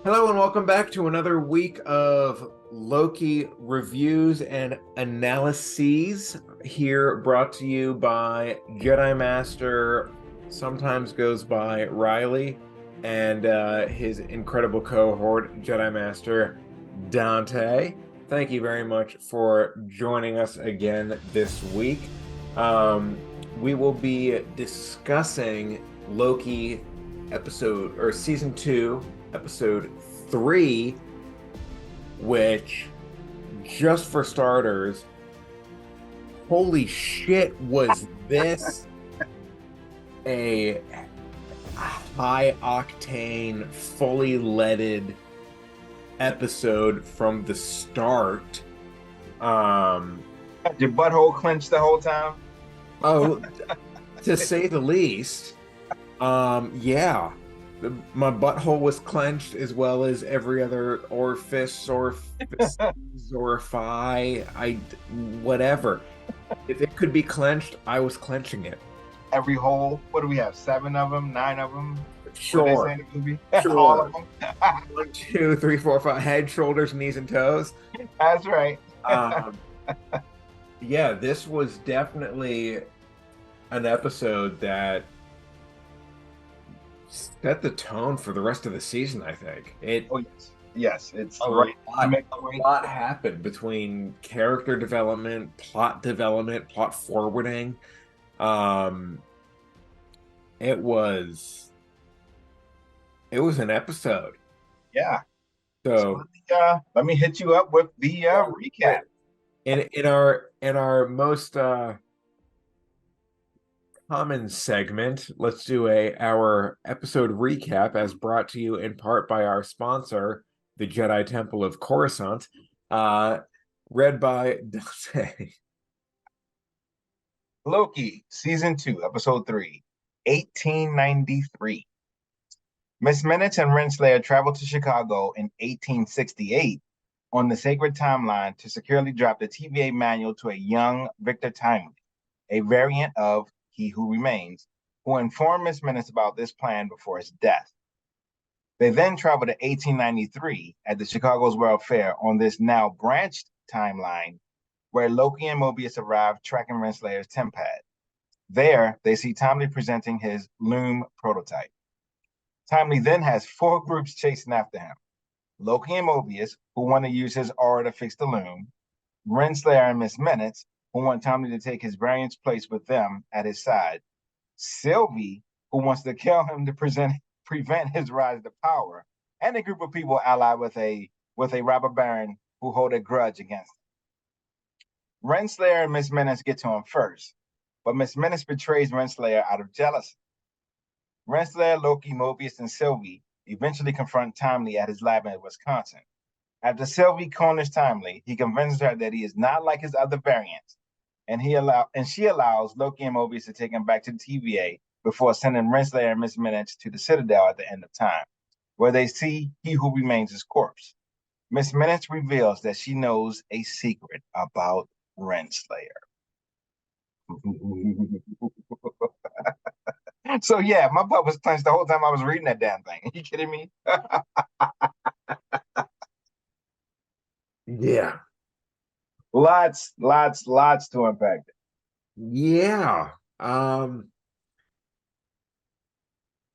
Hello and welcome back to another week of Loki reviews and analyses here brought to you by Jedi Master, sometimes goes by Riley, and his incredible cohort, Jedi Master Dante. Thank you very much for joining us again this week. We will be discussing Loki episode or season 2 episode 3, which, just for starters, holy shit, was this a high octane, fully leaded episode from the start. Had your butthole clenched the whole time? Oh, to say the least. Yeah. My butthole was clenched as well as every other orifice, orify, whatever. If it could be clenched, I was clenching it. Every hole. What do we have? 7 of them, 9 of them? What they say Sure, in the movie? All of sure. them. 1, 2, 3, 4, 5. Head, shoulders, knees, and toes. That's right. Um, yeah, this was definitely an episode that set the tone for the rest of the season, I think. Oh yes, yes. It's A right. You lot, make a the point. lot happened between character development, plot forwarding. Um, it was an episode. Yeah. So So let me hit you up with the yeah, recap. wait. In our most common segment, let's do our episode recap, as brought to you in part by our sponsor, the Jedi Temple of Coruscant, uh, read by Dante. Loki, season 2, episode 3, 1893. Miss Minutes and Renslayer traveled to Chicago in 1868 on the sacred timeline to securely drop the TVA manual to a young Victor Timely, a variant of He Who Remains, who informed Miss Minutes about this plan before his death. They then traveled to 1893 at the Chicago's World Fair on this now branched timeline, where Loki and Mobius arrive tracking Renslayer's tempad. There, they see Timely presenting his Loom prototype. Timely then has 4 groups chasing after him: Loki and Mobius, who want to use his aura to fix the Loom; Renslayer and Miss Minutes, who want Timely to take his variant's place with them at his side; Sylvie, who wants to kill him to prevent his rise to power; and a group of people allied with a robber baron who hold a grudge against him. Renslayer and Miss Minutes get to him first, but Miss Minutes betrays Renslayer out of jealousy. Renslayer, Loki, Mobius, and Sylvie eventually confront Timely at his lab in Wisconsin. After Sylvie corners Timely, he convinces her that he is not like his other variants, and she allows Loki and Mobius to take him back to the TVA before sending Renslayer and Miss Minutes to the Citadel at the end of time, where they see He Who Remains' corpse. Miss Minutes reveals that she knows a secret about Renslayer. So yeah, my butt was clenched the whole time I was reading that damn thing. Are you kidding me? Yeah. Lots to unpack. Yeah.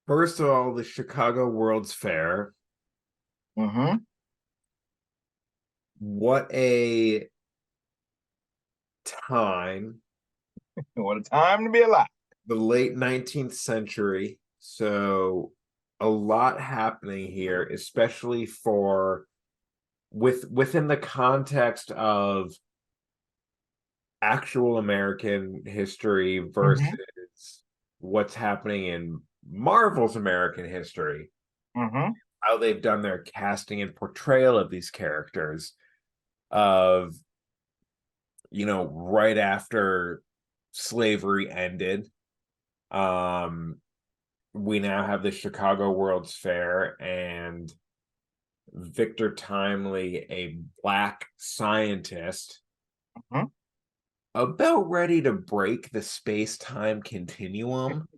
First of all, the Chicago World's Fair. Mm-hmm. What a time. What a time to be alive. The late 19th century. So a lot happening here, especially within the context of actual American history versus Mm-hmm. what's happening in Marvel's American history. Mm-hmm. How they've done their casting and portrayal of these characters, of right after slavery ended. We now have the Chicago World's Fair and Victor Timely, a black scientist, Mm-hmm. about ready to break the space-time continuum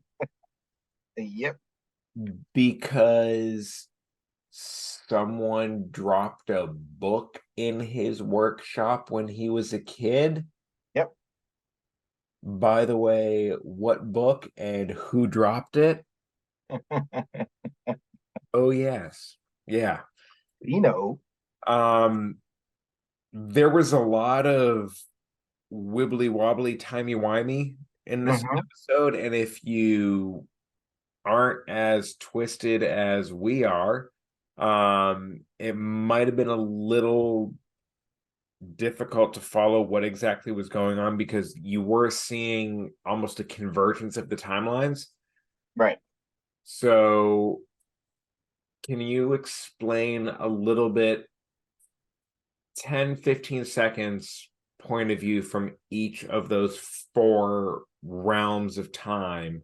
Yep. because someone dropped a book in his workshop when he was a kid. Yep. By the way, what book and who dropped it? Oh, yes. Yeah. You know. Um, there was a lot of wibbly wobbly, timey wimey in this Mhm. episode, and if you aren't as twisted as we are, it might have been a little difficult to follow what exactly was going on because you were seeing almost a convergence of the timelines. Right. So, can you explain a little bit, 10, 15 seconds point of view from each of those four realms of time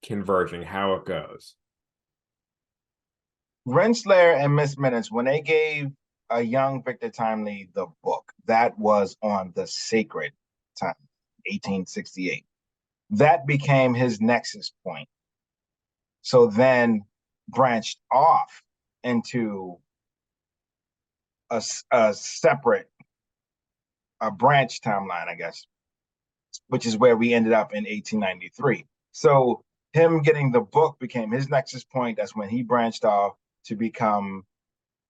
converging, how it goes? Renslayer and Miss Minutes, when they gave a young Victor Timely the book, that was on the sacred time, 1868. That became his nexus point. So then branched off into a separate, a branch timeline, I guess, which is where we ended up in 1893. So him getting the book became his nexus point. That's when he branched off to become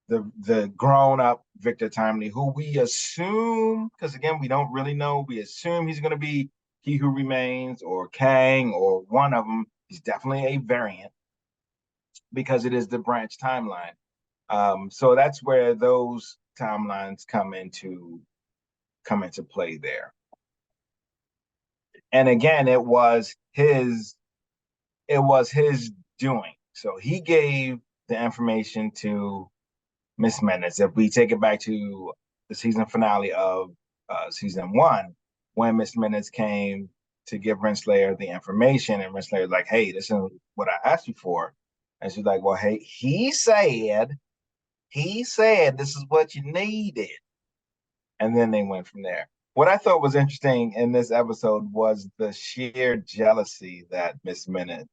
the grown up Victor Timely, who we assume, because again, we don't really know, we assume he's going to be He Who Remains or Kang or one of them. He's definitely a variant because it is the branch timeline. So that's where those timelines come into play there. And again, it was his doing. So he gave the information to Miss Minutes. If we take it back to the season finale of season one, when Miss Minutes came to give Renslayer the information, and Renslayer's like, "Hey, this is what I asked you for," and she's like, "Well, hey, he said this is what you needed," and then they went from there. What I thought was interesting in this episode was the sheer jealousy that Miss Minutes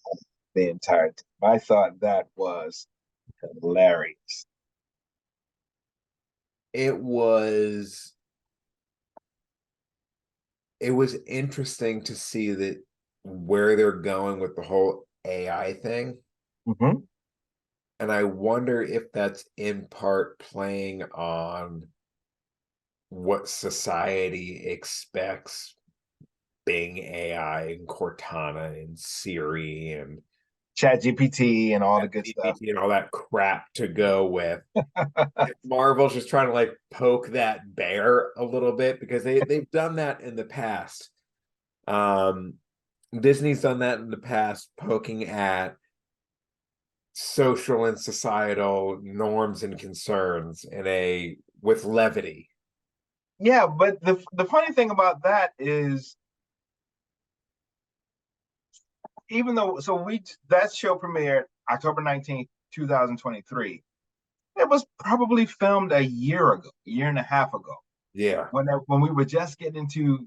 had the entire time. I thought that was hilarious. It was it was interesting to see that where they're going with the whole AI thing. Mm-hmm. And I wonder if that's in part playing on what society expects Bing AI and Cortana and Siri and Chat GPT and all the good stuff. GPT and all that crap to go with. Marvel's just trying to like poke that bear a little bit because they've done that in the past. Um, Disney's done that in the past, poking at social and societal norms and concerns in a with levity. Yeah, but the funny thing about that is, even though that show premiered October 19th, 2023, it was probably filmed a year ago, a year and a half ago, Yeah. when we were just getting into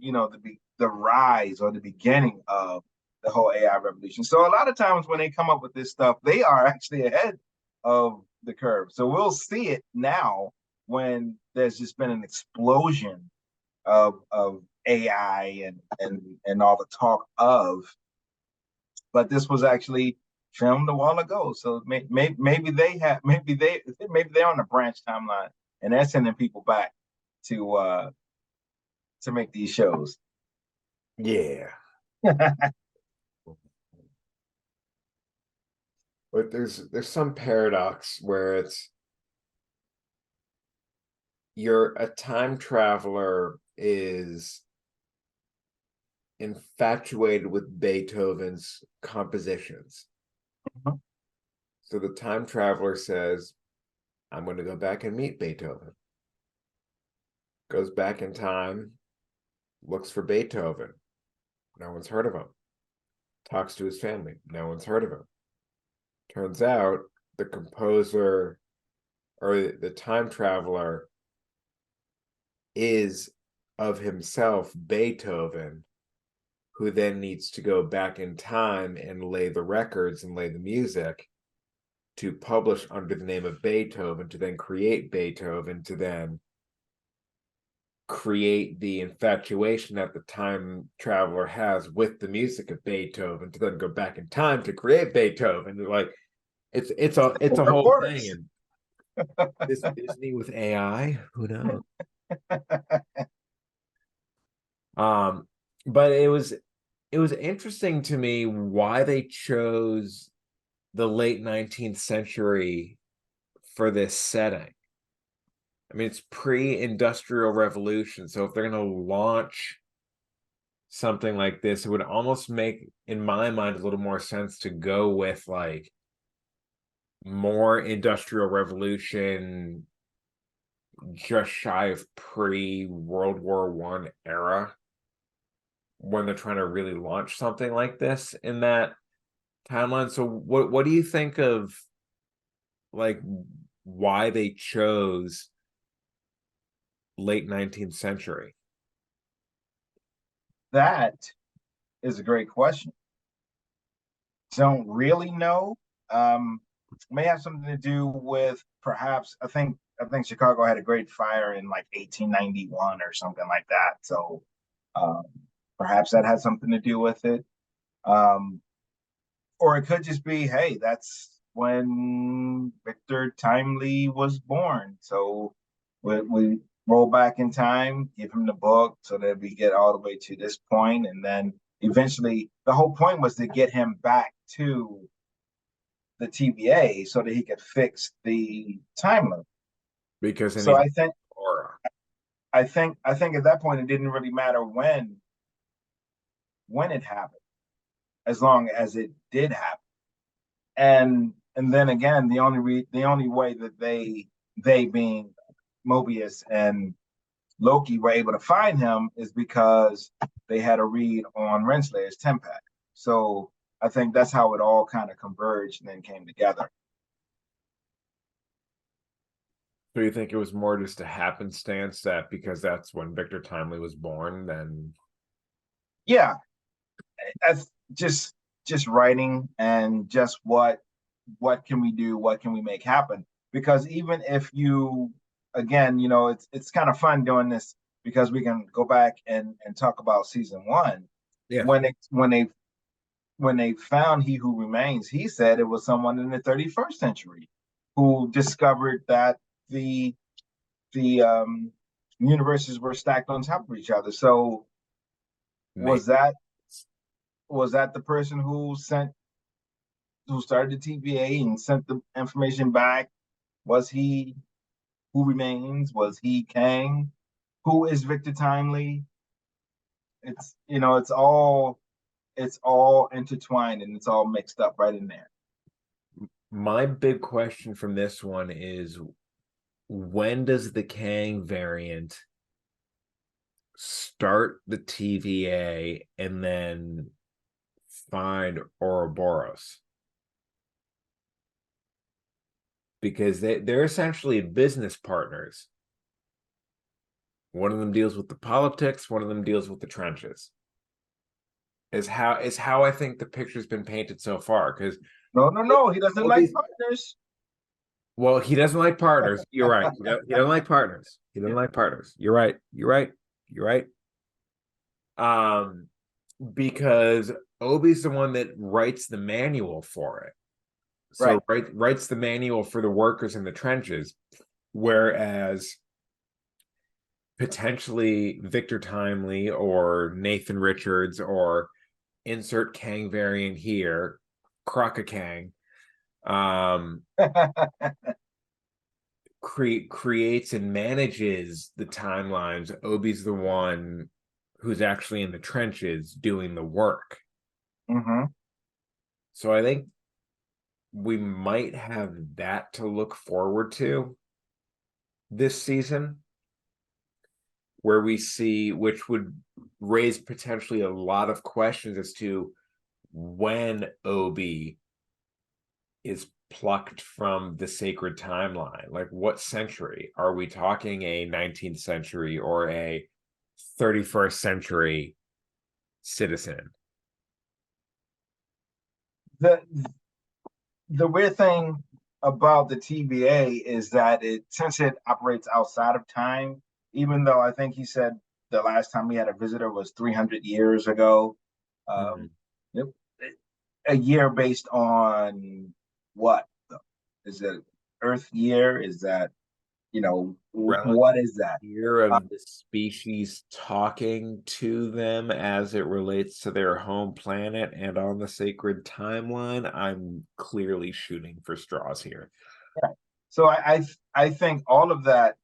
the rise or the beginning of the whole AI revolution. So a lot of times when they come up with this stuff, they are actually ahead of the curve. So we'll see it now when there's just been an explosion of AI and all the talk of. But this was actually filmed a while ago, so maybe they're on the branch timeline and they're sending people back to make these shows. Yeah. But there's some paradox where it's you're a time traveler is infatuated with Beethoven's compositions. So the time traveler says, I'm going to go back and meet Beethoven. Goes back in time, looks for Beethoven. No one's heard of him. Talks to his family. No one's heard of him. Turns out the composer or the time traveler is of himself Beethoven, who then needs to go back in time and lay the records and lay the music to publish under the name of Beethoven, to then create Beethoven, to then create the infatuation that the time traveler has with the music of Beethoven, to then go back in time to create Beethoven. Like it's a Of whole thing. course. And this Disney with AI, who knows? Um, but it was interesting to me why they chose the late 19th century for this setting. I mean, it's pre-industrial revolution, so if they're going to launch something like this, it would almost make, in my mind, a little more sense to go with like more industrial revolution, just shy of pre-World War One era, when they're trying to really launch something like this in that timeline. So what do you think of like why they chose late 19th century? That is a great question. Don't really know. May have something to do with perhaps I think Chicago had a great fire in like 1891 or something like that. So um, perhaps that had something to do with it. Um, or it could just be, hey, that's when Victor Timely was born. So we roll back in time, give him the book so that we get all the way to this point, and then eventually the whole point was to get him back to the TVA so that he could fix the time limit. Because it So needs I think aura. I think at that point it didn't really matter when it happened, as long as it did happen. And then again, the only way that they being Mobius and Loki were able to find him is because they had a read on Renslayer's Tempat. So I think that's how it all kind of converged and then came together. So you think it was more just a happenstance that because that's when Victor Timely was born, then Yeah, that's just writing and just what can we do, what can we make happen? Because even if you again, it's kind of fun doing this because we can go back and talk about season one yeah, when they found He Who Remains, he said it was someone in the 31st century who discovered that the universes were stacked on top of each other. So maybe. was that was that the person who started the TVA and sent the information back? Was he Who Remains? Was he Kang? Who is Victor Timely? It's all intertwined and it's all mixed up right in there. My big question from this one is, when does the Kang variant start the TVA and then find Ouroboros? Because they're essentially business partners. One of them deals with the politics, one of them deals with the trenches. Is how I think the picture's been painted so far. Because No, no, no. He doesn't like Obi's, partners. well, he doesn't like partners. You're right. He doesn't like partners. He doesn't like partners. You're right. You're right. You're right. Um, because Obi's the one that writes the manual for it. So Right. writes the manual for the workers in the trenches, whereas potentially Victor Timely or Nathan Richards or insert Kang variant here, Croca Kang, um, creates and manages the timelines. Obi's the one who's actually in the trenches doing the work. Mm-hmm. So I think we might have that to look forward to this season, where we see, which would raise potentially a lot of questions as to when Obi is plucked from the sacred timeline. Like, what century? Are we talking a 19th century or a 31st century citizen? The the weird thing about the TVA is that since it operates outside of time, even though I think he said the last time we had a visitor was 300 years ago, Hmm. um, it, a year based on what? Is it Earth year? Is that, what Relative is that? year of the species talking to them as it relates to their home planet and on the sacred timeline. I'm clearly shooting for straws here. Yeah. So I think all of that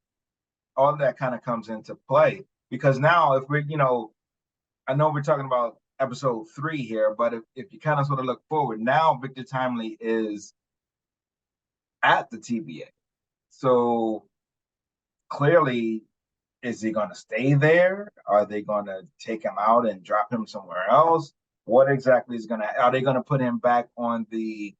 kind of comes into play because now if we're, I know we're talking about episode 3 here, but if you kind of sort of look forward, now Victor Timely is at the TVA. So clearly, is he going to stay there? Are they going to take him out and drop him somewhere else? What exactly are they going to put him back on the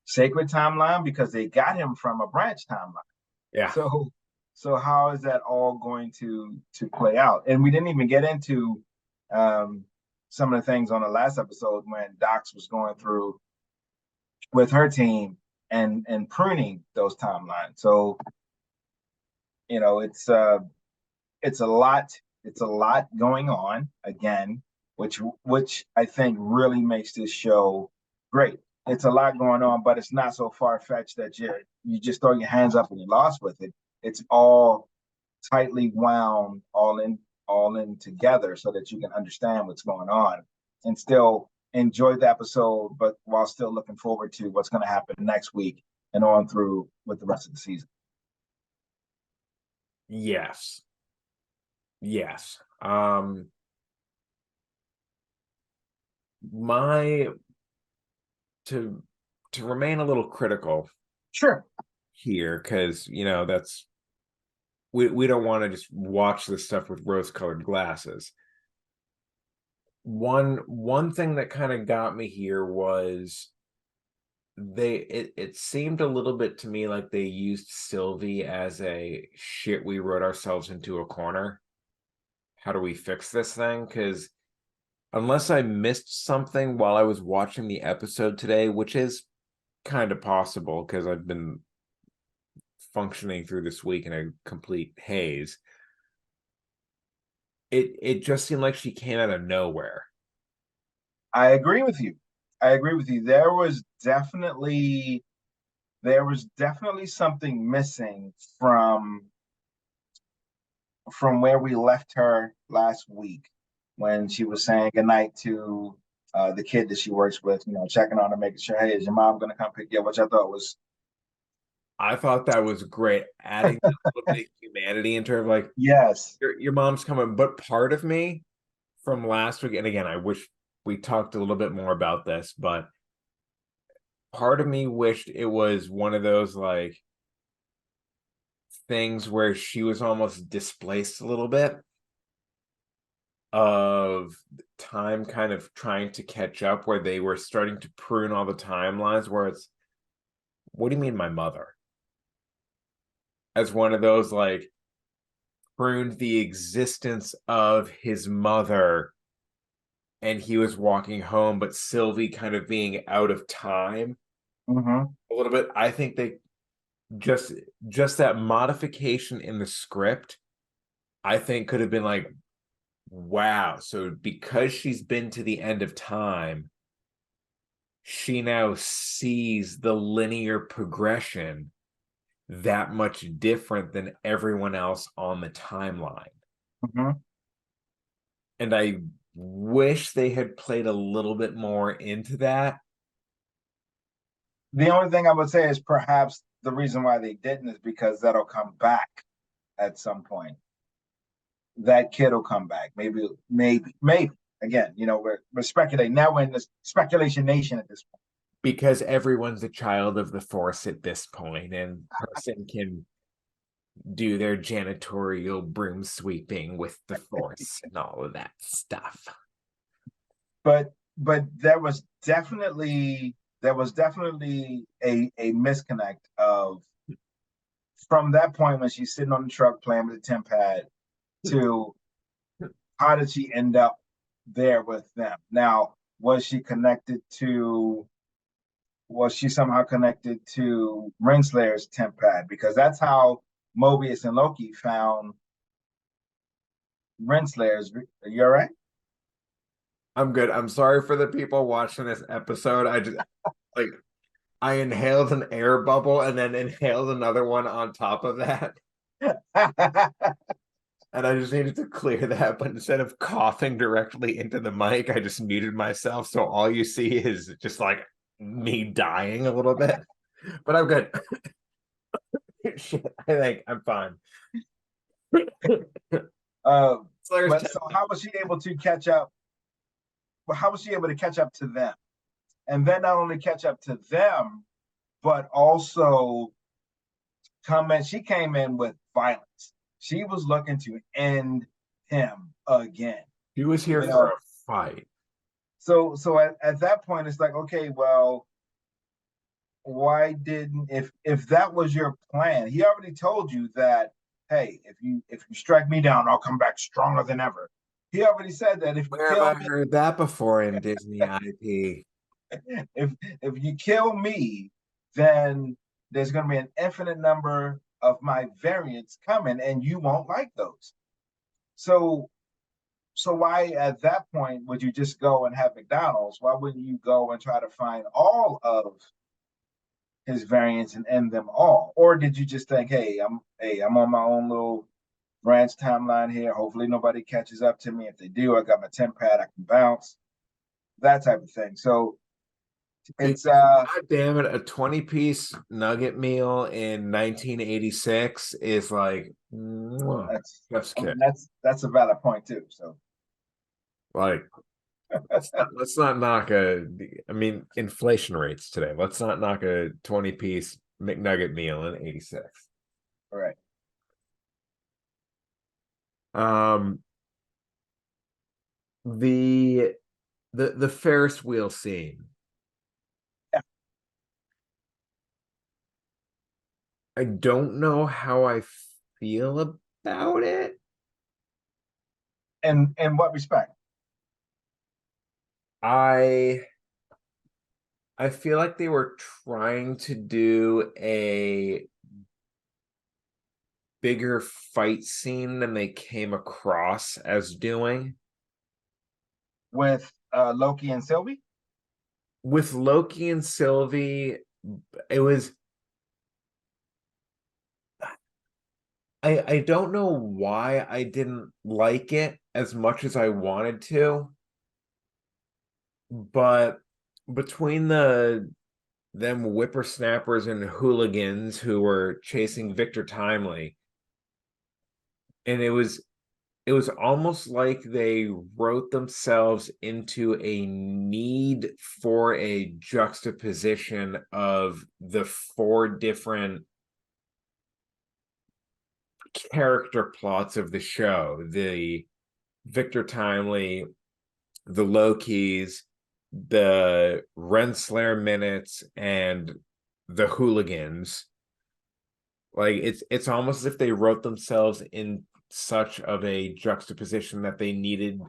sacred timeline because they got him from a branch timeline? Yeah. So, so how is that all going to play out? And we didn't even get into um, some of the things on the last episode when Docs was going through with her team and pruning those timelines. So it's a lot. It's a lot going on again, which I think really makes this show great. It's a lot going on, but it's not so far fetched that you just throw your hands up and you're lost with it. It's all tightly wound, all in together, so that you can understand what's going on and still enjoy the episode, but while still looking forward to what's going to happen next week and on through with the rest of the season. Yes. Yes. My to to remain a little critical Sure. here, because that's we don't want to just watch this stuff with rose-colored glasses. One thing that kind of got me here was it seemed a little bit to me like they used Sylvie as a shit, we wrote ourselves into a corner. How do we fix this thing? Because unless I missed something while I was watching the episode today, which is kind of possible because I've been functioning through this week in a complete haze. It just seemed like she came out of nowhere. I agree with you. I agree with you. There was definitely something missing from where we left her last week when she was saying goodnight to the kid that she works with, checking on her, making sure, hey, is your mom going to come pick you up? Which I thought was, I thought that was great, adding a little bit of humanity into her, like yes, your mom's coming. But part of me from last week, and again, I wish we talked a little bit more about this, but part of me wished it was one of those like things where she was almost displaced a little bit of time kind of trying to catch up, where they were starting to prune all the timelines, where it's, what do you mean my mother? As one of those like pruned the existence of his mother and he was walking home, but Sylvie kind of being out of time hmm a little bit. I think they just just that modification in the script, I think could have been like, wow, so because she's been to the end of time, she now sees the linear progression that much different than everyone else on the timeline. hmm And I wish they had played a little bit more into that. The only thing I would say is perhaps the reason why they didn't is because that'll come back at some point. That kid will come back. Maybe. Again, we're speculating. Now we're in the speculation nation at this point. Because everyone's a child of the force at this point, and person can do their janitorial broom sweeping with the force and all of that stuff. But there was definitely a misconnect of from that point when she's sitting on the truck playing with the temp pad to how did she end up there with them? Now, was she connected to was she somehow connected to Renslayer's temp pad? Because that's how Mobius and Loki found Renslayer's. Are you all right? I'm good. I'm sorry for the people watching this episode. I just like I inhaled an air bubble and then inhaled another one on top of that. And I just needed to clear that. But instead of coughing directly into the mic, I just muted myself. So all you see is just like me dying a little bit. But I'm good. Shit, I think I'm fine. uh, Slayer's but so how was she able to catch up? Well, how was she able to catch up to them? And then not only catch up to them, but also come in. She came in with violence. She was looking to end him again. He was here You for a know, fight. so at that point, it's like, okay, well, why didn't if that was your plan? He already told you that, hey, if you strike me down, I'll come back stronger than ever. He already said that if you Where have kill I heard that before in Disney IP? if you kill me, then there's going to be an infinite number of my variants coming, and you won't like those. So, so why at that point would you just go and have McDonald's? Why wouldn't you go and try to find all of his variants and end them all? Or did you just think, hey, I'm on my own little branch timeline here. Hopefully nobody catches up to me. If they do, I got my temp pad, I can bounce, that type of thing. So it's God damn it, a 20-piece nugget meal in 1986 is like mwah, that's chef's I kiss. mean that's a valid point too. So Like let's not knock I mean inflation rates today. Let's not knock a 20-piece McNugget meal in 86. all right. Um the the Ferris wheel scene. Yeah. I don't know how I feel about it. And in what respect? I I feel like they were trying to do a bigger fight scene than they came across as doing. With Loki and Sylvie? With Loki and Sylvie, it was I don't know why I didn't like it as much as I wanted to, but between them whippersnappers and hooligans who were chasing Victor Timely, and it was almost like they wrote themselves into a need for a juxtaposition of the four different character plots of the show: the Victor Timely, the Lokis, the Renslayer minutes, and the hooligans. Like it's almost as if they wrote themselves in such of a juxtaposition that they needed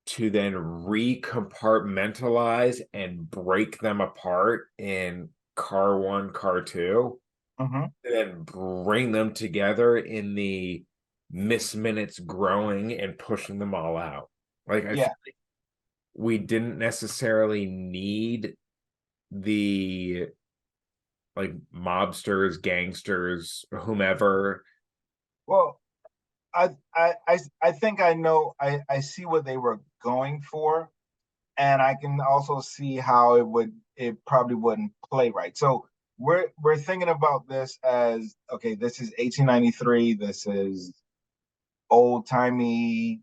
to then recompartmentalize and break them apart in car one, car two, Mm-hmm. and then bring them together in the Miss Minutes growing and pushing them all out. Like I Yeah. feel like we didn't necessarily need the like mobsters, gangsters, whomever. Well, I think I know I see what they were going for, and I can also see how it probably wouldn't play right. So we're thinking about this as, okay, this is 1893. This is old timey.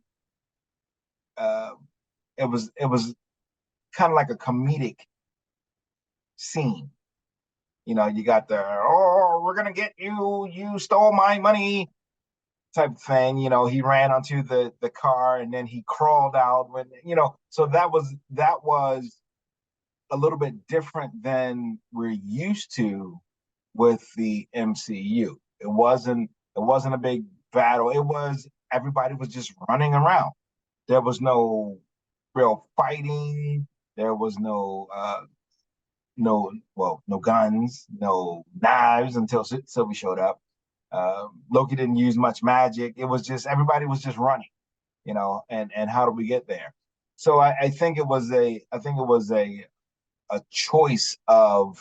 Uh, it was kind of like a comedic scene. You know, you got the, oh, we're gonna get you. You stole my money type of thing. You know, he ran onto the car and then he crawled out when, so that was a little bit different than we're used to with the MCU. It wasn't a big battle. It was everybody was just running around. There was no real fighting. There was no no guns, no knives until Sylvie showed up. Loki didn't use much magic. It was just everybody was just running, and how do we get there? So I think it was a choice of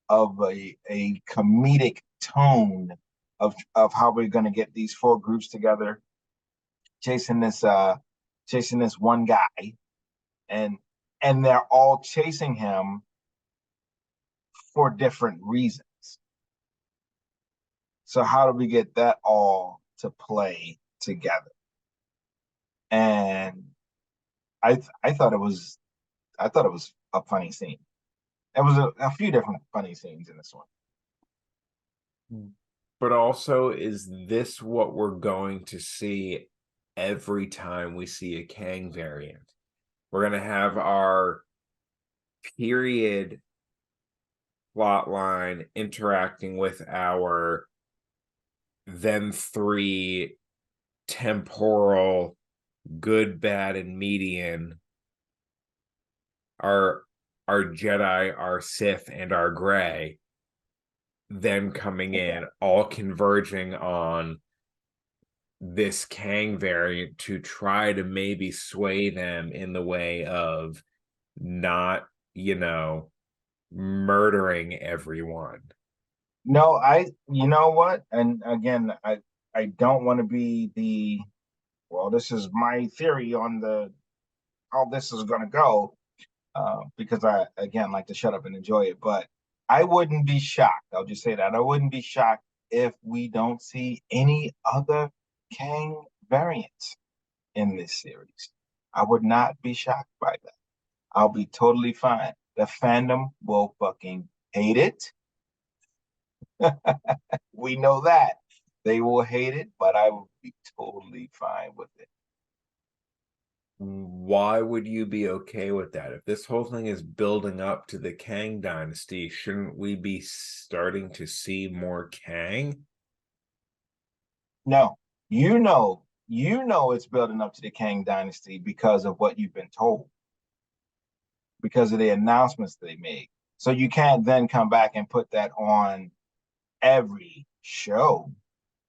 a comedic tone of how we're going to get these four groups together, chasing this one guy, and and they're all chasing him for different reasons. So how do we get that all to play together? And I thought it was a funny scene. There was a few different funny scenes in this one. But also, is this what we're going to see every time we see a Kang variant? We're going to have our period plot line interacting with our then three temporal good, bad, and median, our Jedi, our Sith, and our Gray, then coming in, all converging on this Kang variant to try to maybe sway them in the way of not, murdering everyone. No, you know what? And again, I don't want to be well, this is my theory on how this is going to go, because I, again, like to shut up and enjoy it. But I wouldn't be shocked. I'll just say that. I wouldn't be shocked if we don't see any other Kang variants in this series. I would not be shocked by that. I'll be totally fine. The fandom will fucking hate it. We know that. They will hate it, but I will be totally fine with it. Why would you be okay with that? If this whole thing is building up to the Kang dynasty, shouldn't we be starting to see more Kang? No, you know it's building up to the Kang dynasty because of what you've been told, because of the announcements they made. So you can't then come back and put that on every show.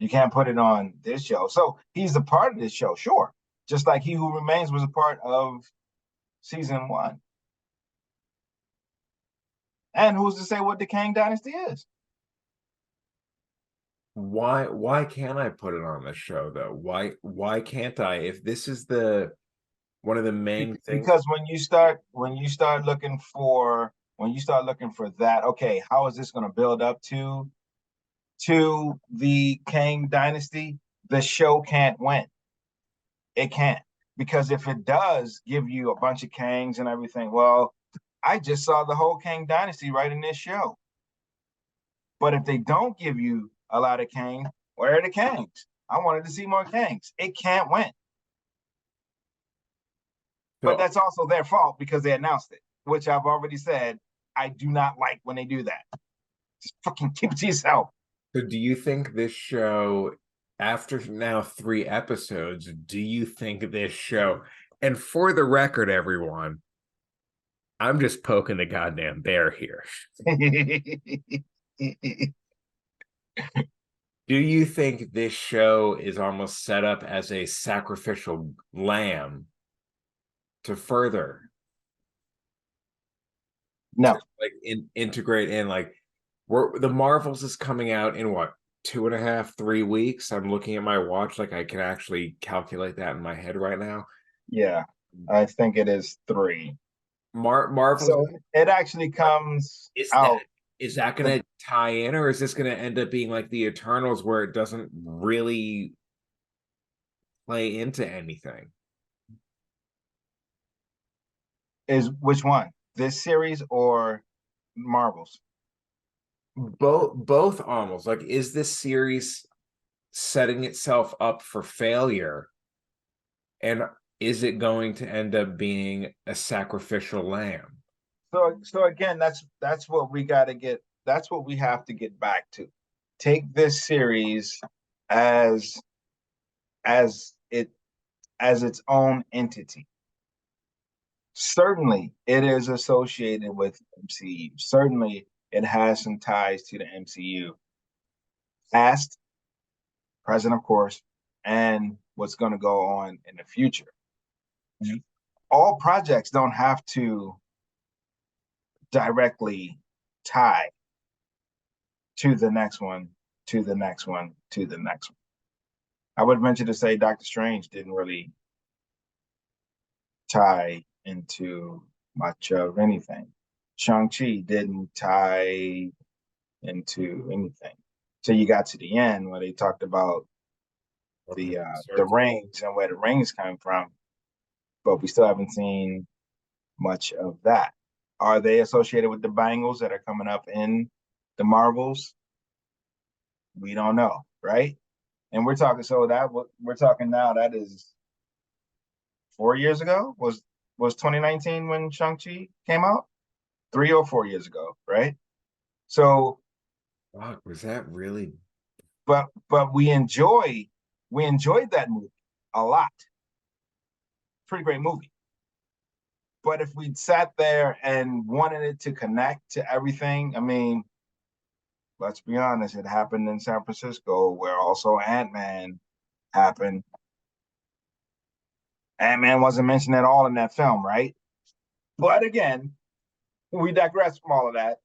You can't put it on this show. So he's a part of this show, sure. Just like He Who Remains was a part of season one. And who's to say what the Kang dynasty is? Why can't I put it on the show though? Why can't I? If this is the one of the main things. Because when you start looking for that, okay, how is this going to build up to the Kang dynasty? The show can't win. It can't, because if it does give you a bunch of Kangs and everything, well, I just saw the whole Kang dynasty right in this show. But if they don't give you a lot of Kang, where are the Kangs? I wanted to see more Kangs. It can't win. But So, that's also their fault because they announced it, which I've already said I do not like when they do that. Just fucking keep it to yourself. so do you think this show, after now 3 episodes, do you think this show, and for the record, everyone, I'm just poking the goddamn bear here. Do you think this show is almost set up as a sacrificial lamb to further No. like integrate in like the Marvels is coming out in what, 2.5, 3 weeks? I'm looking at my watch like I can actually calculate that in my head right now. Yeah, I think it is 3. Marvel's, So it actually comes is that out. is that The, going to tie in, or is this going to end up being like the Eternals where it doesn't really play into anything? is which one? This series or Marvels? Both almost, like, is this series setting itself up for failure, and is it going to end up being a sacrificial lamb? So again, that's what we got to get. That's what we have to get back to. Take this series as as it as its own entity. Certainly, it is associated with MCU. Certainly, it has some ties to the MCU. Past, present, of course, and what's going to go on in the future. All projects don't have to directly tie to the next one, to the next one, to the next one. I would venture to say Doctor Strange didn't really tie into much of anything. Shang-Chi didn't tie into anything. So you got to the end where they talked about Okay, the start to rings and where the rings come from, but we still haven't seen much of that. Are they associated with the bangles that are coming up in the Marvels? We don't know, right? And we're talking so that we're talking now that is 4 years ago. Was 2019 when Shang-Chi came out? 3 or 4 years ago, right? So, fuck, was that really but we enjoyed that movie a lot. Pretty great movie. But if we'd sat there and wanted it to connect to everything, I mean, let's be honest, it happened in San Francisco where also Ant-Man happened. Ant-Man wasn't mentioned at all in that film, right? But again, we digress from all of that.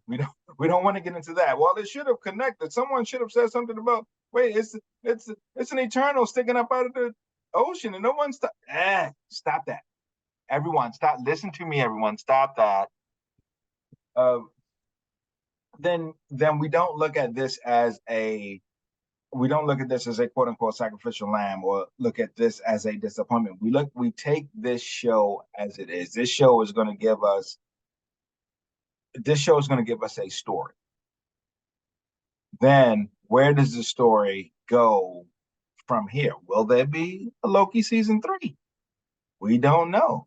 We don't want to get into that. Well, it should have connected. Someone should have said something about wait, it's an eternal sticking up out of the ocean, and no one stop that. Everyone, stop. Listen to me, everyone. Stop that. Uh, then we don't look at this as a quote unquote sacrificial lamb or look at this as a disappointment. We take this show as it is. This show is going to give us a story. Then where does the story go from here? Will there be a Loki season 3? We don't know.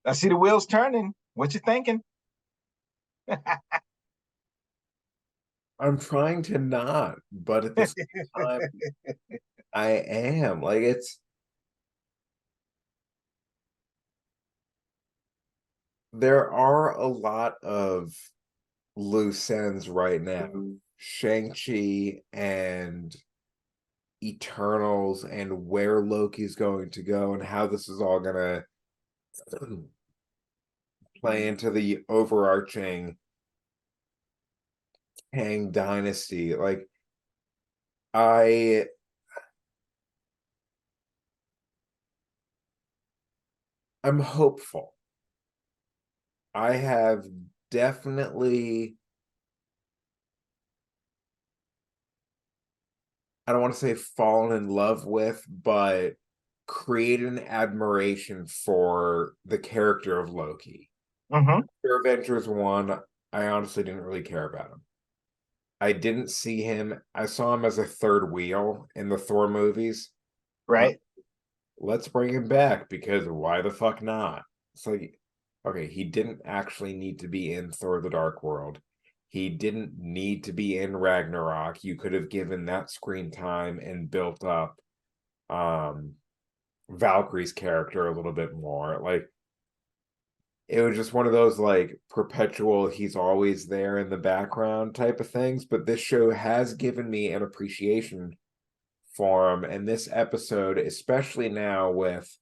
I see the wheels turning. What you thinking? I'm trying to not, but at the same time, I am. Like there are a lot of loose ends right now. Shang-Chi and Eternals and where Loki's going to go and how this is all gonna play into the overarching Kang dynasty. Like I I'm hopeful. I have definitely, I don't want to say fallen in love with, but created an admiration for the character of Loki. Mm-hmm. After Avengers 1, I honestly didn't really care about him. I didn't see him, I saw him as a third wheel in the Thor movies. Right. Let's bring him back because why the fuck not? It's like, okay, he didn't actually need to be in Thor the Dark World. He didn't need to be in Ragnarok. You could have given that screen time and built up um Valkyrie's character a little bit more. Like it was just one of those like perpetual he's always there in the background type of things. But this show has given me an appreciation for him. And this episode, especially now with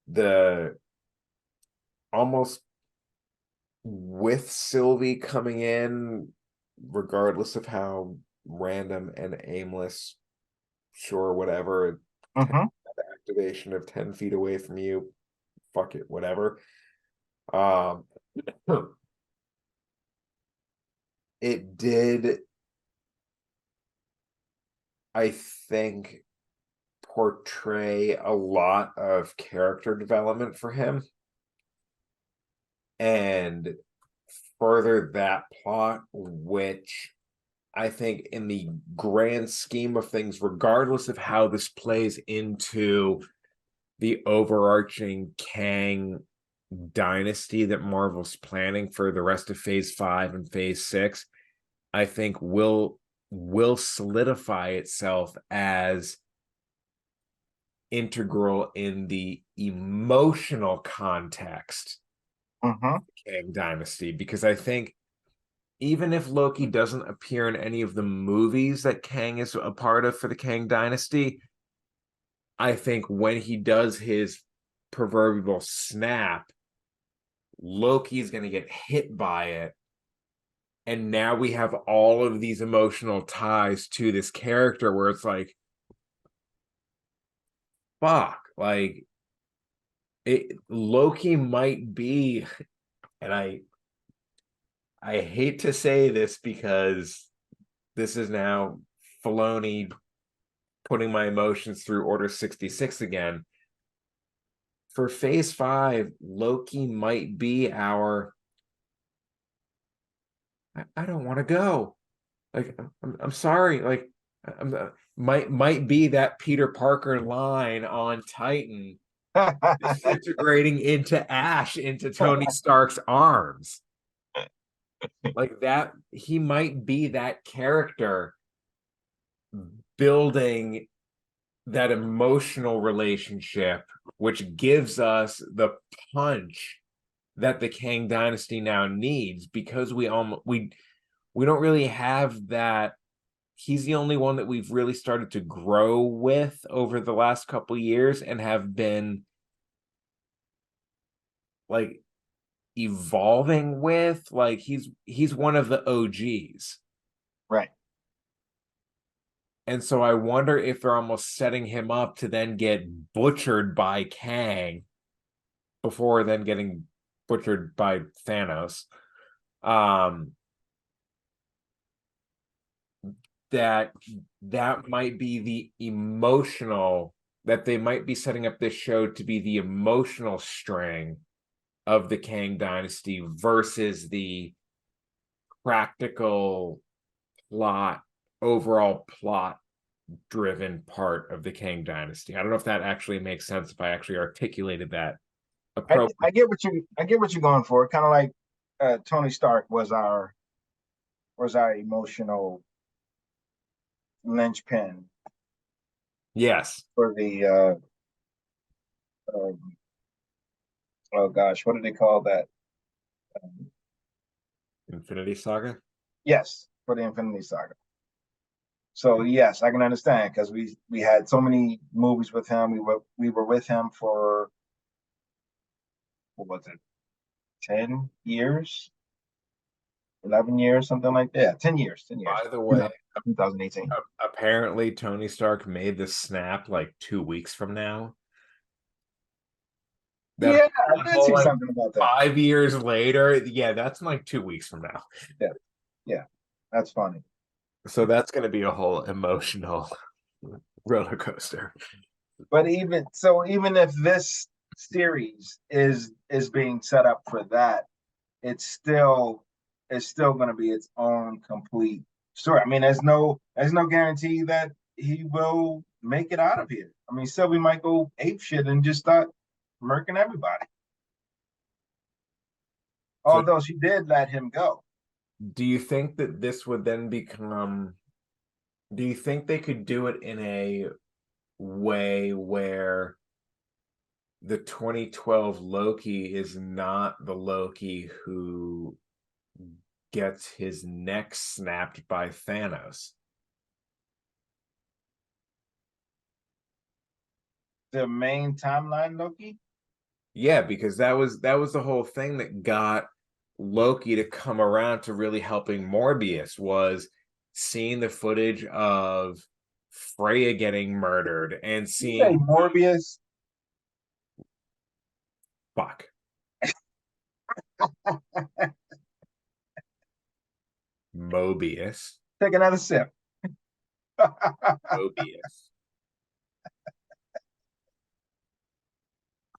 the almost with Sylvie coming in, regardless of how random and aimless, sure, whatever, Mm-hmm. activation of 10 feet away from you, fuck it, whatever. Um, it did, I think, portray a lot of character development for him and further that plot, which I think in the grand scheme of things, regardless of how this plays into the overarching Kang dynasty that Marvel's planning for the rest of phase 5 and phase 6, I think will solidify itself as integral in the emotional context Mm-hmm. of the Kang Dynasty, because I think even if Loki doesn't appear in any of the movies that Kang is a part of for the Kang Dynasty, I think when he does his proverbial snap, Loki's going to get hit by it. And now we have all of these emotional ties to this character where it's like, fuck, like Loki might be, and I hate to say this because this is now Filoni putting my emotions through Order 66 again. For Phase 5, Loki might be our I don't want to go. Like I'm sorry. Like I'm might be that Peter Parker line on Titan disintegrating into ash into Tony Stark's arms. Like that, he might be that character building that emotional relationship, which gives us the punch that the Kang Dynasty now needs, because we don't really have that. He's the only one that we've really started to grow with over the last couple years and have been like evolving with. Like he's one of the OGs. Right. And so I wonder if they're almost setting him up to then get butchered by Kang before then getting butchered by Thanos. Um, that that might be the emotional, that they might be setting up this show to be the emotional string of the Kang Dynasty versus the practical plot, overall plot driven part of the Kang Dynasty. I don't know if that actually makes sense, if I actually articulated that appropriately. I get what you're going for. Kind of like Tony Stark was our emotional linchpin Yes. for the um, oh gosh, what do they call that? Um, Infinity Saga. yes, for the Infinity Saga. So yes, I can understand because we had so many movies with him. We were with him for what was it, 10 years, 11 years, something like that. 10 years, 10 years. By the way, 2018. apparently Tony Stark made the snap like 2 weeks from now. That Yeah, I did whole see like something about that. 5 years later, yeah, that's in like 2 weeks from now. Yeah, yeah, that's funny. So that's going to be a whole emotional roller coaster. But even if this series is being set up for that, it's still going to be its own complete story. I mean, there's no guarantee that he will make it out of here. I mean, Sylvie might go ape shit and just start murking everybody. So Although she did let him go. do you think that this would then do you think they could do it in a way where the 2012 Loki is not the Loki who gets his neck snapped by Thanos? The main timeline Loki. Yeah, because that was the whole thing that got Loki to come around to really helping Morbius, was seeing the footage of Freya getting murdered and You say seeing Morbius. fuck Mobius. Take another sip. Mobius.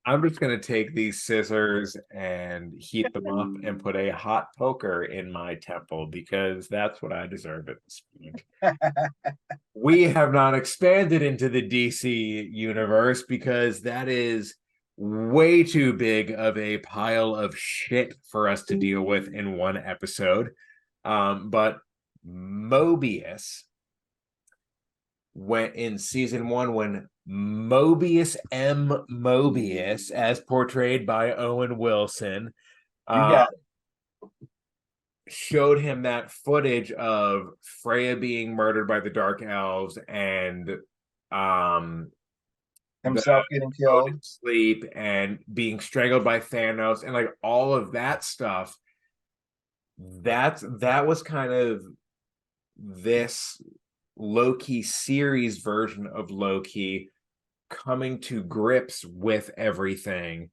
I'm just gonna take these scissors and heat them up and put a hot poker in my temple because that's what I deserve at this point. We have not expanded into the DC universe because that is way too big of a pile of shit for us to deal with in one episode. But Mobius went in season 1 when Mobius M. Mobius, as portrayed by Owen Wilson, You got it. showed him that footage of Freya being murdered by the Dark Elves and Himself getting killed. sleep and being strangled by Thanos and like all of that stuff. That was kind of this Loki series version of Loki coming to grips with everything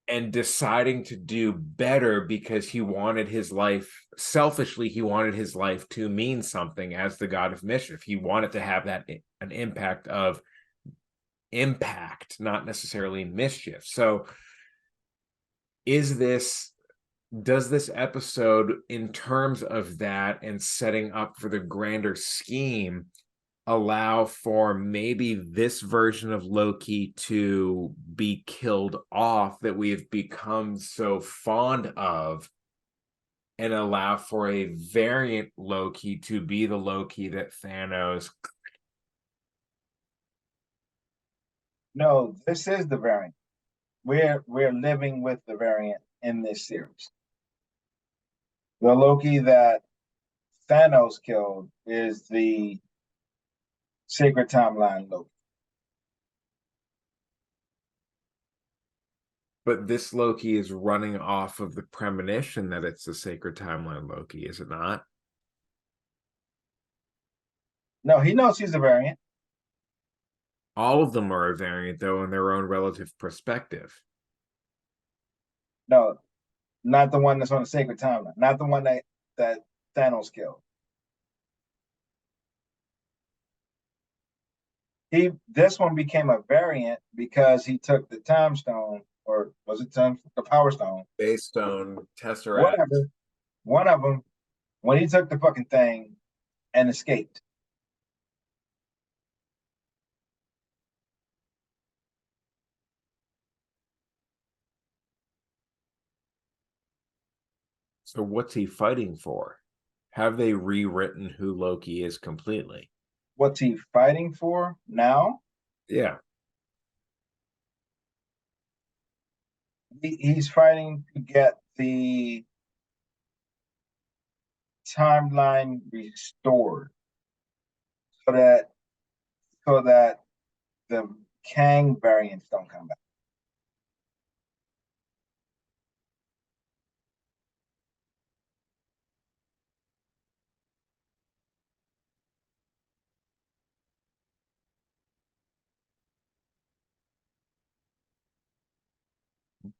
and deciding to do better because he wanted his life, selfishly, he wanted his life to mean something as the god of mischief. He wanted to have that an impact of impact, not necessarily mischief. So does this episode, in terms of that and setting up for the grander scheme, allow for maybe this version of Loki to be killed off that we have become so fond of, and allow for a variant Loki to be the Loki that Thanos? No, this is the variant. We're living with the variant in this series. The Loki that Thanos killed is the Sacred Timeline Loki. But this Loki is running off of the premonition that it's the Sacred Timeline Loki, is it not? No, he knows he's a variant. All of them are a variant, though, in their own relative perspective. No, not the one that's on the Sacred Timeline. Not the one that Thanos killed. This one became a variant because he took the Time Stone, or was it the Power Stone? Base Stone, Tesseract. Whatever. One of them, when he took the fucking thing and escaped. So what's he fighting for? Have they rewritten who Loki is completely? What's he fighting for now? Yeah. He's fighting to get the timeline restored so that the Kang variants don't come back.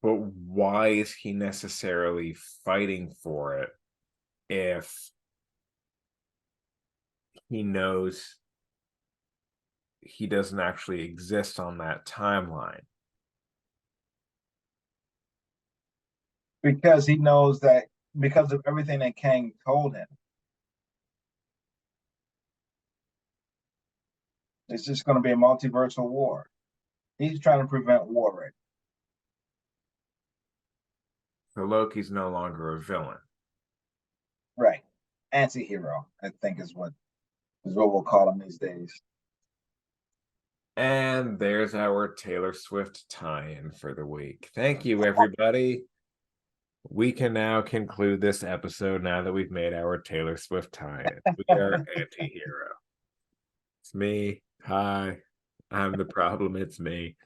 But why is he necessarily fighting for it if he knows he doesn't actually exist on that timeline? Because he knows that because of everything that Kang told him, it's just going to be a multiversal war. He's trying to prevent war right. So Loki's no longer a villain. Right. Anti-hero, I think is what we'll call him these days. And there's our Taylor Swift tie-in for the week. Thank you, everybody. We can now conclude this episode now that we've made our Taylor Swift tie-in. We are anti-hero. It's me. Hi. I'm the problem. It's me.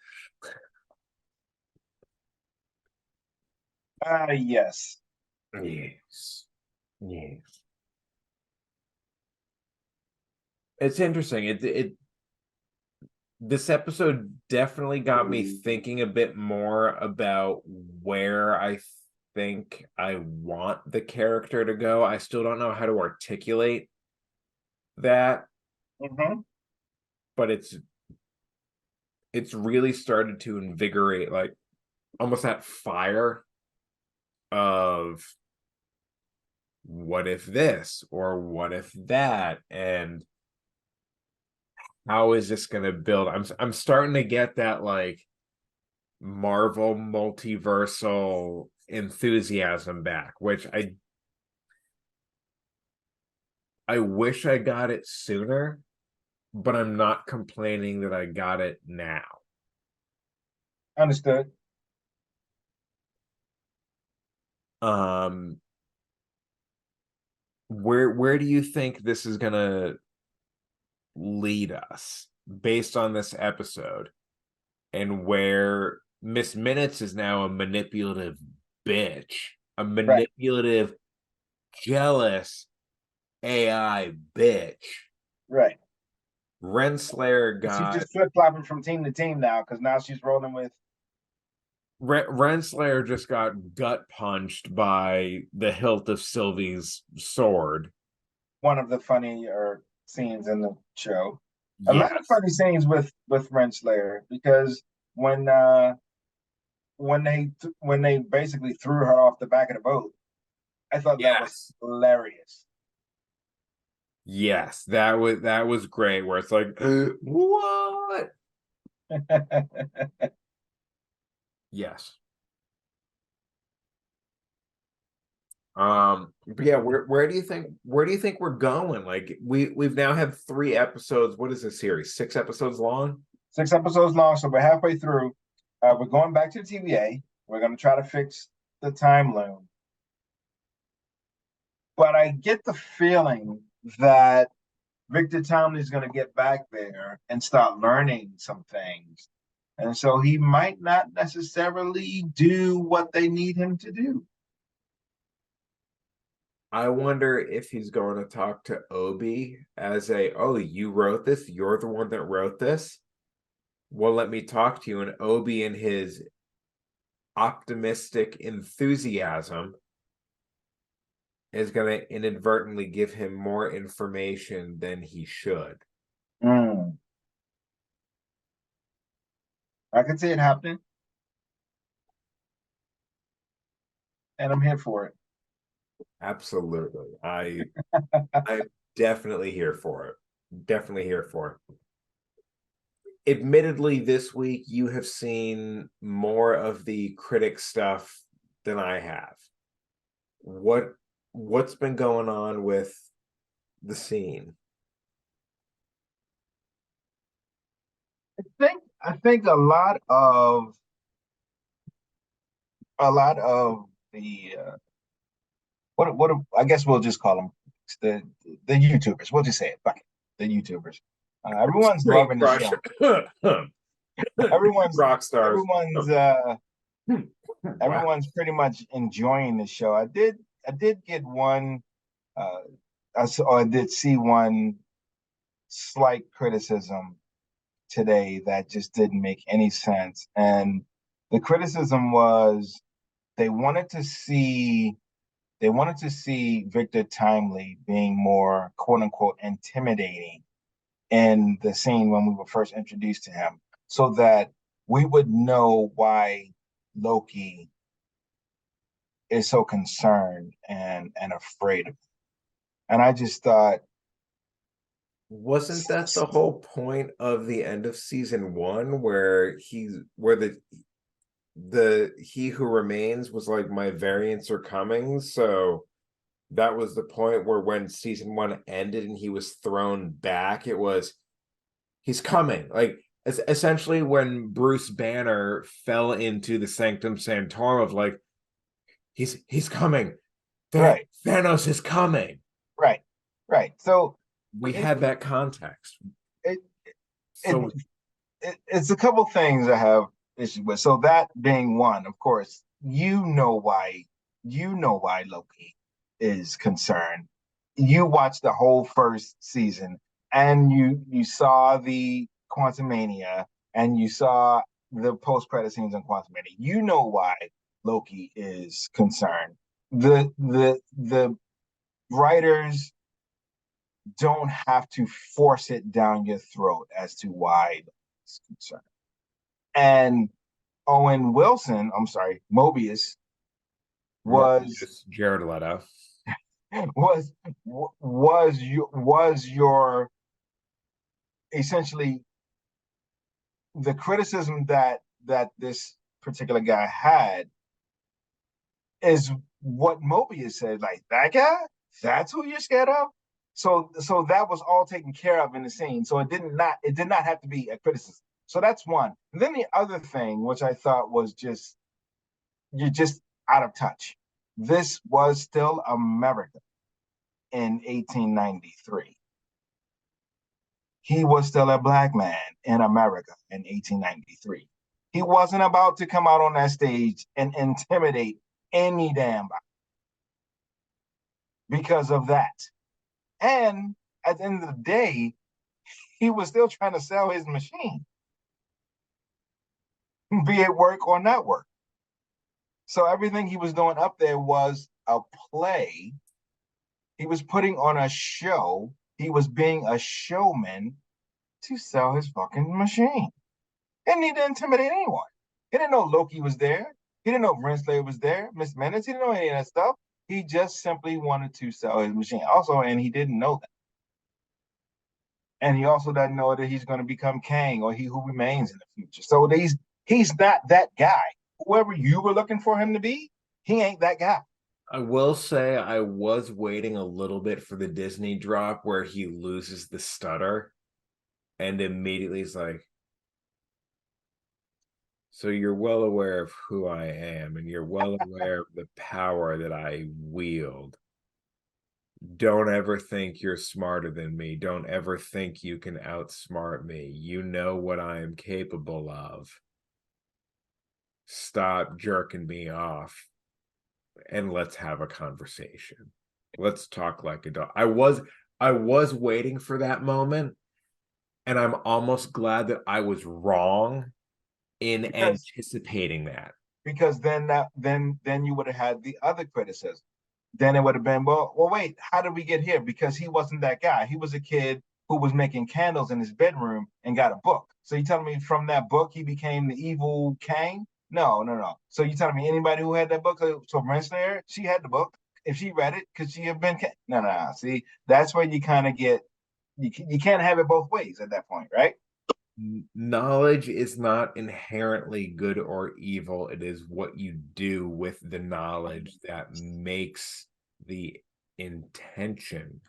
Yes. Yes. Yes. It's interesting. This episode definitely got me thinking a bit more about where I think I want the character to go. I still don't know how to articulate that, but it's really started to invigorate, like almost that fire of what if this or what if that, and how is this going to build? I'm starting to get that like Marvel multiversal enthusiasm back, which I wish I got it sooner, but I'm not complaining that I got it now. Understood. Um, where do you think this is gonna lead us based on this episode, and where Miss Minutes is now a manipulative bitch, a Right. manipulative, jealous AI bitch. Right. Renslayer She's got just flip flopping from team to team now because now she's rolling with Renslayer just got gut punched by the hilt of Sylvie's sword. one of the funnier scenes in the show. A lot of Yes. funny scenes with Renslayer because when when they basically threw her off the back of the boat, I thought that was Yes. hilarious. Yes. That was great. Where it's like, what? Yes. But yeah, where do you think we're going? Like we've now had 3 episodes. What is this series? 6 episodes long? 6 episodes long, so we're halfway through. We're going back to the TVA. We're going to try to fix the time loom. But I get the feeling that Victor Townley is going to get back there and start learning some things. And so he might not necessarily do what they need him to do. I wonder if he's going to talk to Obi as oh, you wrote this? You're the one that wrote this? Well, let me talk to you. And Obi, in his optimistic enthusiasm, is going to inadvertently give him more information than he should. Mm. I can see it happening, and I'm here for it. Absolutely. I'm definitely here for it. Definitely here for it. Admittedly, this week you have seen more of the critic stuff than I have. What's been going on with the scene? I think a lot of the what I guess we'll just call them the the YouTubers. We'll just say it. Fuck it. The YouTubers. Everyone's Straight loving the rush. show. Everyone's Rock stars. everyone's Wow. everyone's pretty much enjoying the show. I did get one I did see one slight criticism today that just didn't make any sense. And the criticism was they wanted to see they wanted to see Victor Timely being more quote unquote intimidating in the scene when we were first introduced to him, so that we would know why Loki is so concerned and afraid of him. And I just thought, Wasn't that the whole point of the end of season one, where the he who remains was like, my variants are coming? So that was the point where when season one ended and he was thrown back, it was he's coming. Like essentially when Bruce Banner fell into the Sanctum Sanctorum of like, he's coming. right, Thanos is coming. right, right. So We it had that context. it it, So it's a couple things I have issues with. So that being one, of course, you know why Loki is concerned. You watched the whole first season, and you saw the Quantumania, and you saw the post credit scenes on Quantumania. You know why Loki is concerned. The writers don't have to force it down your throat as to why it's concerned. And Owen Wilson, I'm sorry, Mobius was Morbius, Jared Leto. was was your essentially the criticism that this particular guy had is what Mobius said, like that guy, that's who you're scared of. so that was all taken care of in the scene. So it did not have to be a criticism. So that's one. And then the other thing, which I thought was just you're just out of touch. This was still America in 1893. He was still a black man in America in 1893. He wasn't about to come out on that stage and intimidate any damn body because of that. And at the end of the day, he was still trying to sell his machine, be it work or not work. So everything he was doing up there was a play. He was putting on a show. He was being a showman to sell his fucking machine. Didn't need to intimidate anyone. He didn't know Loki was there. He didn't know Renslayer was there. Miss Menace, he didn't know any of that stuff. He just simply wanted to sell his machine. Also, and he didn't know that. And he also doesn't know that he's going to become Kang or he who remains in the future. So he's not that guy. Whoever you were looking for him to be, he ain't that guy. I will say I was waiting a little bit for the Disney drop where he loses the stutter and immediately is like, so you're well aware of who I am and you're well aware of the power that I wield. Don't ever think you're smarter than me. Don't ever think you can outsmart me. You know what I am capable of. Stop jerking me off and let's have a conversation. Let's talk like adults. I was waiting for that moment, and I'm almost glad that I was wrong in Because anticipating that. because then you would have had the other criticism. Then it would have been, well, wait, how did we get here? Because he wasn't that guy. He was a kid who was making candles in his bedroom and got a book. So you telling me from that book he became the evil Kang? No, no, no. So you telling me anybody who had that book? So Renslayer, she had the book. If she read it, could she have been? No, no, no. See, that's where you kind of get you can't have it both ways at that point, right? Knowledge is not inherently good or evil. It is what you do with the knowledge that makes the intention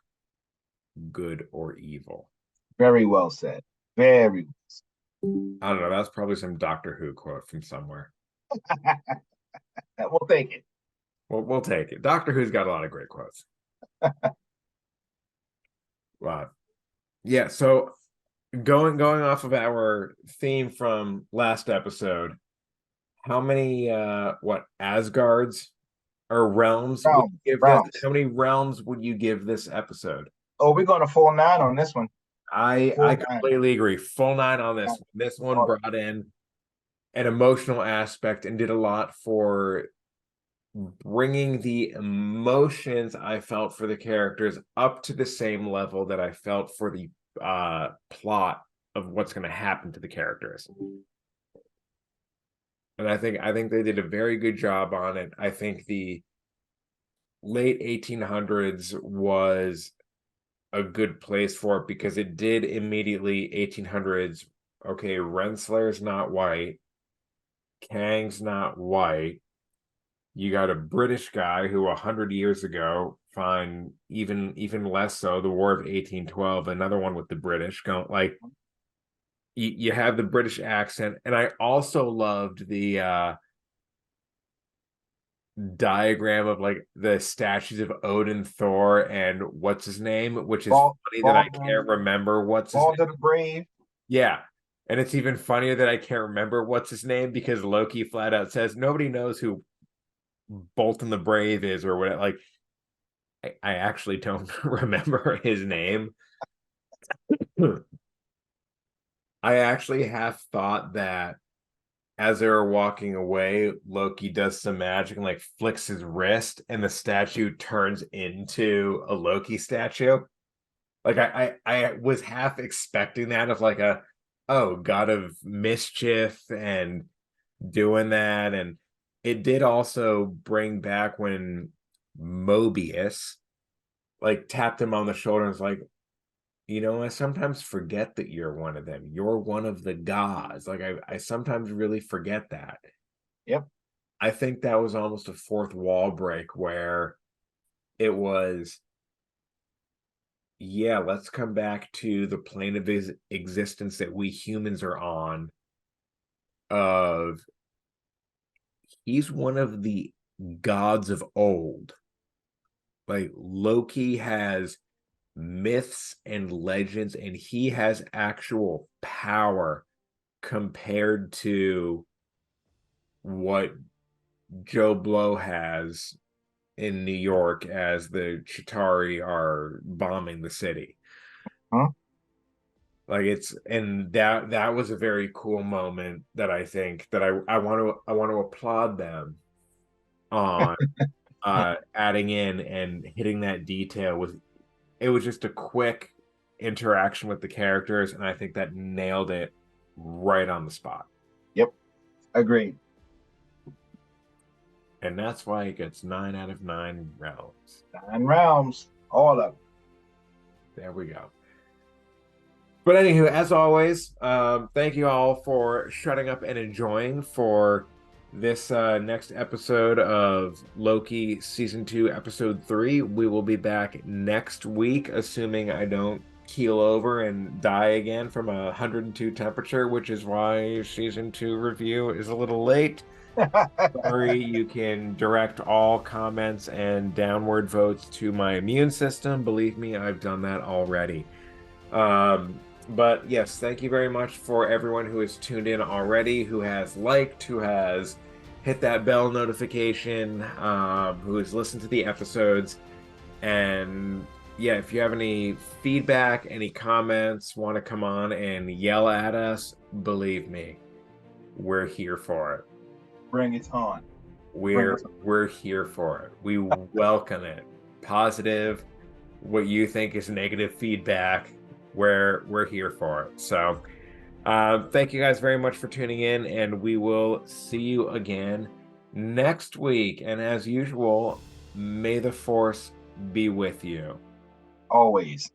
good or evil. Very well said. Very. I don't know. That's probably some Doctor Who quote from somewhere. We'll take it. We'll take it. Doctor Who's got a lot of great quotes. Wow. Yeah. So going off of our theme from last episode, how many what Asgards or realms would you give this? Realms. How many realms would you give this episode? Oh, we're going to full nine on this one. I completely agree. Full nine on this. This one brought in an emotional aspect and did a lot for bringing the emotions I felt for the characters up to the same level that I felt for the plot of what's going to happen to the characters. And I think they did a very good job on it. I think the late 1800s was a good place for it because it did immediately 1800s. Okay, Renslayer's not white, Kang's not white. You got a British guy who 100 years ago, fine, even less so, the War of 1812, another one with the British. Going like you have the British accent, and I also loved the diagram of like the statues of Odin, Thor, and what's his name, which is funny that I can't remember what's his name. The Brave. Yeah. And it's even funnier that I can't remember what's his name because Loki flat out says nobody knows who Bolton the Brave is or what. Like, I actually don't remember his name. I actually have thought that as they were walking away, Loki does some magic and like flicks his wrist, and the statue turns into a Loki statue. Like I was half expecting that of like a god of mischief and doing that, and it did also bring back when Mobius like tapped him on the shoulder and was like, I sometimes forget that you're one of them. You're one of the gods. Like I sometimes really forget that. Yep. I think that was almost a fourth wall break where it was Yeah, let's come back to the plane of existence that we humans are on. Of He's one of the gods of old. Like Loki has myths and legends, and he has actual power compared to what Joe Blow has in New York as the Chitauri are bombing the city. Huh? Like and that was a very cool moment that I think that I want to applaud them on adding in and hitting that detail with. It was just a quick interaction with the characters, and I think that nailed it right on the spot. Yep, agreed. And that's why it gets 9 out of 9 realms. 9 rounds, all of them. There we go. But anywho, as always, thank you all for shutting up and enjoying for this next episode of Loki Season 2, Episode 3. We will be back next week, assuming I don't keel over and die again from 102 temperature, which is why Season 2 review is a little late. Sorry, you can direct all comments and downward votes to my immune system. Believe me, I've done that already. But yes, thank you very much for everyone who has tuned in already, who has liked, who has hit that bell notification, who has listened to the episodes. And yeah, if you have any feedback, any comments, want to come on and yell at us, believe me, we're here for it. Bring it on. We're here for it. We welcome it. Positive, what you think is negative feedback, we're here for it. So thank you guys very much for tuning in, and we will see you again next week. And as usual, may the force be with you. Always.